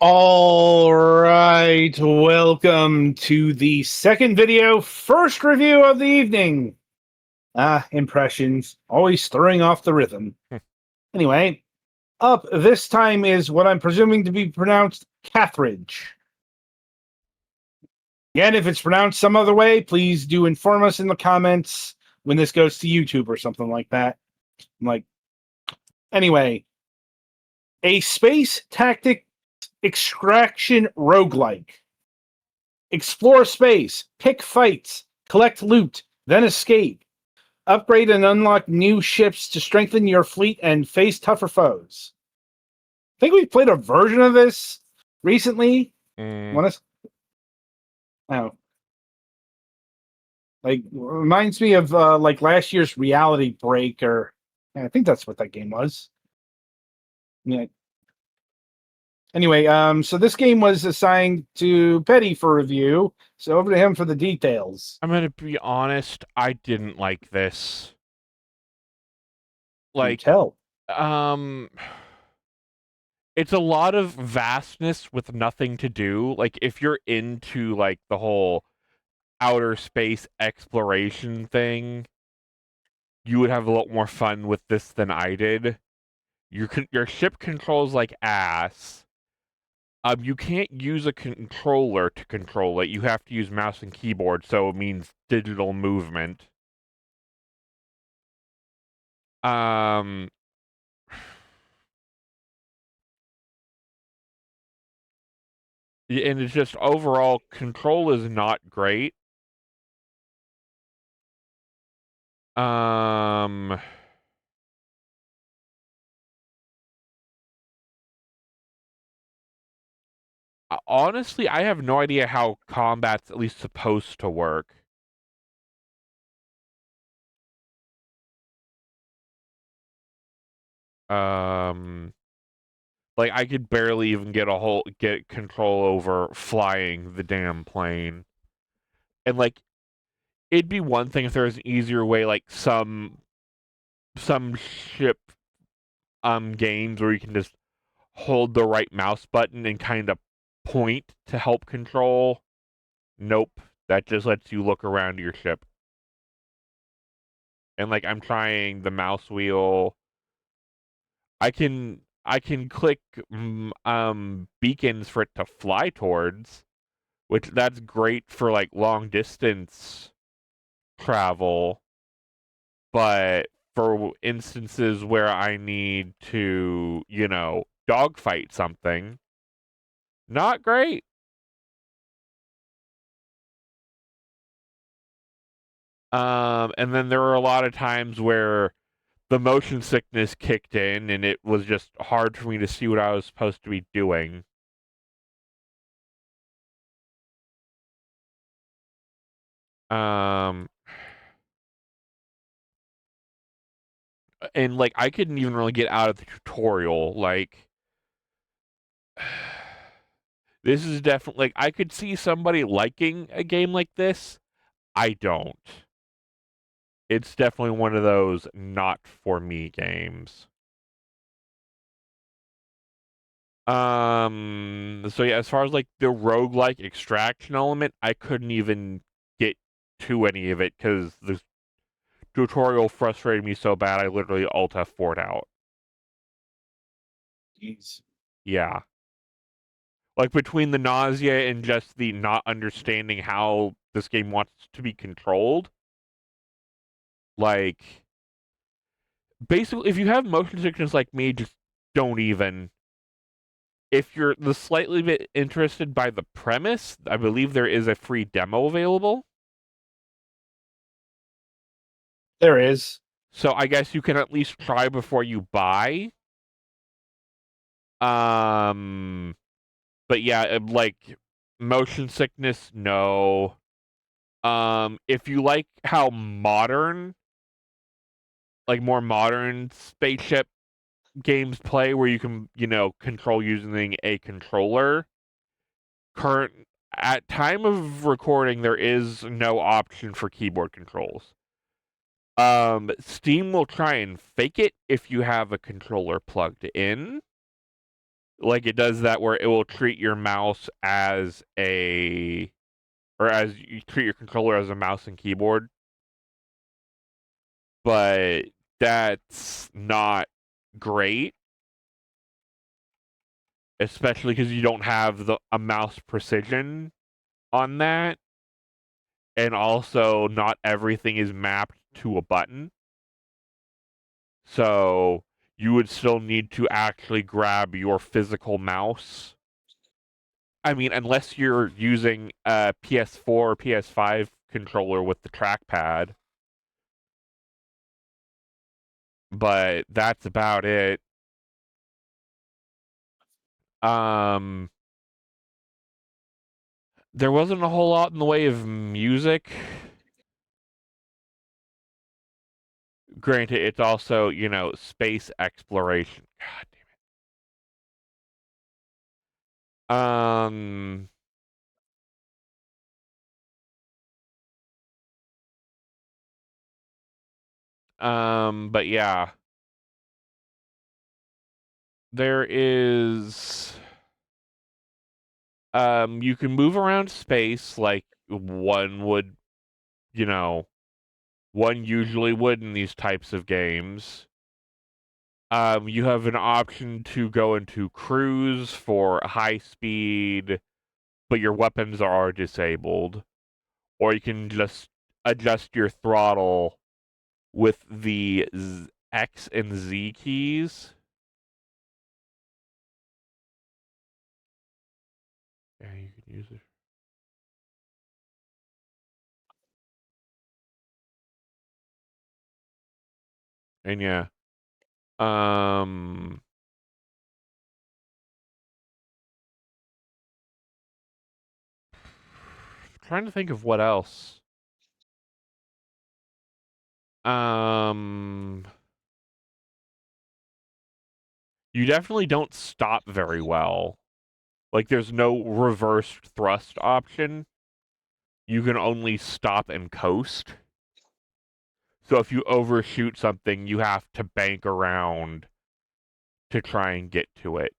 All right, welcome to the second video, first review of the evening. Impressions, always throwing off the rhythm. Anyway, up this time is what I'm presuming to be pronounced Catharage. Again, if it's pronounced some other way, please do inform us in the comments when this goes to YouTube or something like that. Anyway, a space tactic extraction roguelike. Explore space, pick fights, collect loot, then escape. Upgrade and unlock new ships to strengthen your fleet and face tougher foes. I think we played a version of this recently. Oh. Reminds me of last year's Reality Break, or I think that's what that game was. Yeah. Anyway, so this game was assigned to Petty for review, so over to him for the details. I'm gonna be honest, I didn't like this. Tell. It's a lot of vastness with nothing to do. Like, if you're into, like, the whole outer space exploration thing, you would have a lot more fun with this than I did. Your ship controls like ass. You can't use a controller to control it. You have to use mouse and keyboard, so it means digital movement. And it's just overall control is not great. Honestly, I have no idea how combat's at least supposed to work. Like, I could barely even get control over flying the damn plane. And, like, it'd be one thing if there was an easier way, like some ship games where you can just hold the right mouse button and kind of point to help control. Nope. That just lets you look around your ship. And, like, I'm trying the mouse wheel. I can click beacons for it to fly towards, which that's great for, like, long distance travel. But for instances where I need to, dogfight something, not great. And then there were a lot of times where the motion sickness kicked in and it was just hard for me to see what I was supposed to be doing. And, like, I couldn't even really get out of the tutorial. Like, this is definitely, like, I could see somebody liking a game like this. I don't. It's definitely one of those not for me games. So yeah, as far as, like, the roguelike extraction element, I couldn't even get to any of it because the tutorial frustrated me so bad I literally Alt F4'd out. Jeez. Yeah. Like, between the nausea and just the not understanding how this game wants to be controlled, like, basically, if you have motion sickness like me, just don't even. If you're the slightly bit interested by the premise, I believe there is a free demo available. There is. So I guess you can at least try before you buy. But yeah, like, motion sickness, no. If you like how modern, like, more modern spaceship games play where you can, control using a controller, at time of recording, there is no option for keyboard controls. Steam will try and fake it if you have a controller plugged in. Like it does that where it will treat your mouse as as you treat your controller as a mouse and keyboard. But that's not great, especially because you don't have a mouse precision on that, and also not everything is mapped to a button. So you would still need to actually grab your physical mouse. I mean, unless you're using a PS4 or PS5 controller with the trackpad, but that's about it. Um, there wasn't a whole lot in the way of music. Granted, it's also, space exploration. God damn it. But yeah. There is you can move around space like one would, you know, one usually would in these types of games. You have an option to go into cruise for high speed, but your weapons are disabled. Or you can just adjust your throttle with the X and Z keys. Yeah, you can use it. And yeah. Um Trying to think of what else. Um you definitely don't stop very well. Like there's no reverse thrust option. You can only stop and coast. So if you overshoot something, you have to bank around to try and get to it.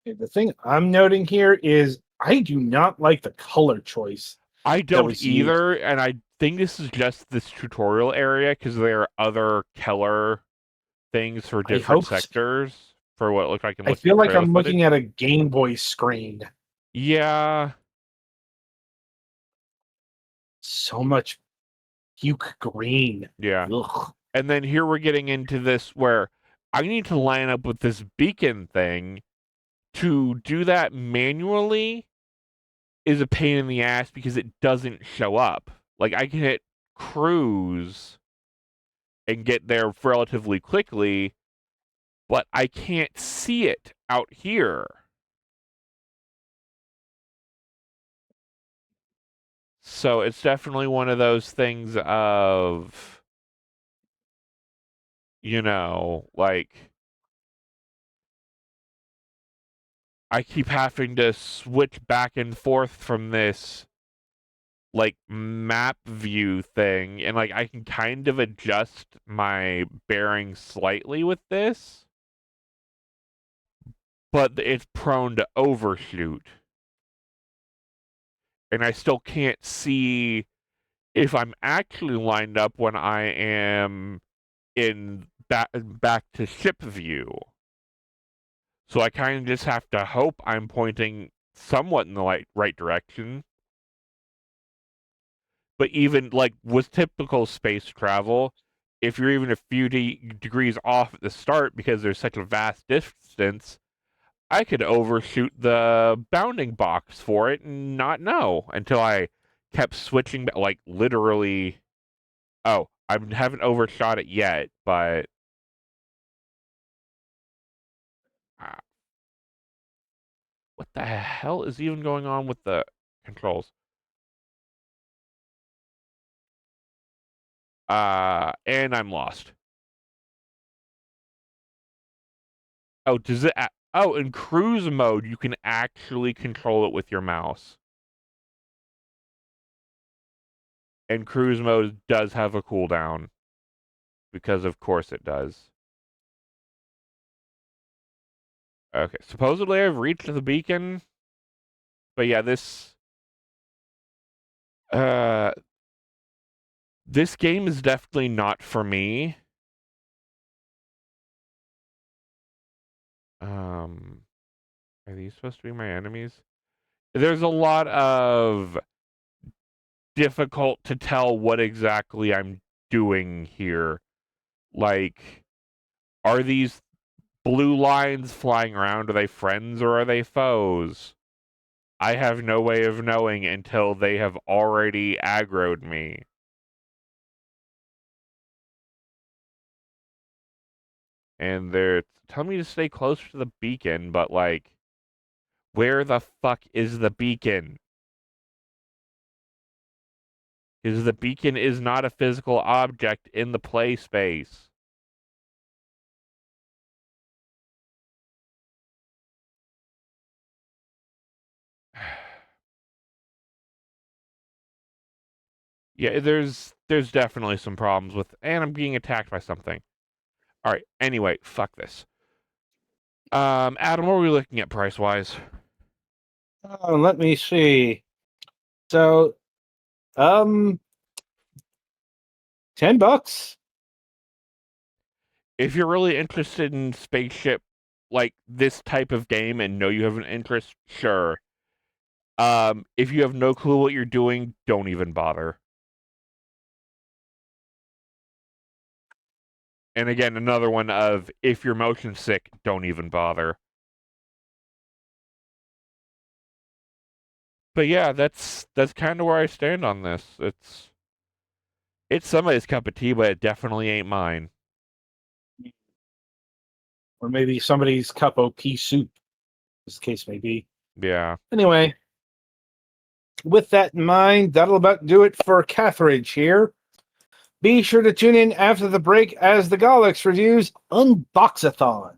The thing I'm noting here is I do not like the color choice I that don't was used. either, and I think this is just this tutorial area because there are other killer things for I different hope sectors for what looked like in I looking feel at like trailer I'm footage. looking at a Game Boy screen. Yeah, So much puke green. yeah. Ugh. And then here we're getting into this where I need to line up with this beacon thing. To do that manually is a pain in the ass because it doesn't show up. Like I can hit cruise and get there relatively quickly, but I can't see it out here. So it's definitely one of those things of, like I keep having to switch back and forth from this like map view thing, and like I can kind of adjust my bearing slightly with this, but it's prone to overshoot. And I still can't see if I'm actually lined up when I am in back to ship view. So I kind of just have to hope I'm pointing somewhat in the right direction. But even like with typical space travel, if you're even a few degrees off at the start because there's such a vast distance, I could overshoot the bounding box for it and not know until I kept switching, like literally. Oh, I haven't overshot it yet, but uh, what the hell is even going on with the controls? And I'm lost. Oh, does it? Oh, in cruise mode, you can actually control it with your mouse. And cruise mode does have a cooldown, because of course it does. Okay, supposedly I've reached the beacon, but yeah, uh, this game is definitely not for me. Are these supposed to be my enemies? There's a lot of difficult to tell what exactly I'm doing here. Like, are these blue lines flying around? Are they friends or are they foes? I have no way of knowing until they have already aggroed me. And they're telling me to stay close to the beacon, but like, where the fuck is the beacon? Because the beacon is not a physical object in the play space. Yeah, there's definitely some problems with, and I'm being attacked by something. All right. Anyway, fuck this. Adam, what are we looking at price wise? Let me see. So, $10. If you're really interested in spaceship, like this type of game, and know you have an interest, sure. If you have no clue what you're doing, don't even bother. And again, another one of if you're motion sick, don't even bother. But yeah, that's kind of where I stand on this. It's somebody's cup of tea, but it definitely ain't mine. Or maybe somebody's cup of pea soup, as the case may be. Yeah. Anyway, with that in mind, that'll about do it for Catharage here. Be sure to tune in after the break as the Galax reviews Unboxathon.